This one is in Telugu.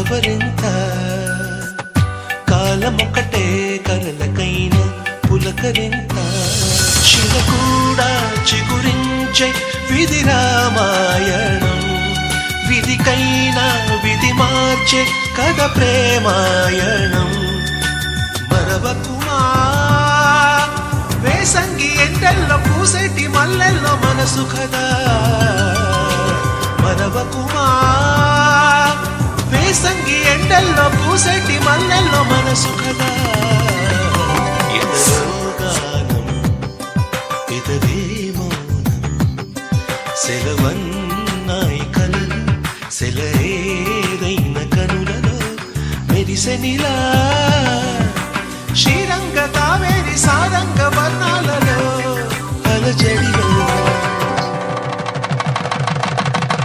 కలవరింత కాలమొక్కటే కలలకైన పులకరింత శిల కూడా చిగురించే విధి రామాయణం విధికైనా విధి మార్చే కథ ప్రేమాయణం మరవకుమా వేసంగి ఎండల్లో పూసేటి మల్లెల్లో మనసు కదా మరవకుమా వేసంగి ఎండల్లో పూసేటి మల్లెల్లో మనసు కదా ఎదలో గానం పెదవే మౌనం సెలవన్నాయి కలలు సెలయేదైన కనులలో మెరిసెనిలా శ్రీరంగ కావేరి సారంగ వర్ణాలలో అలజడిలో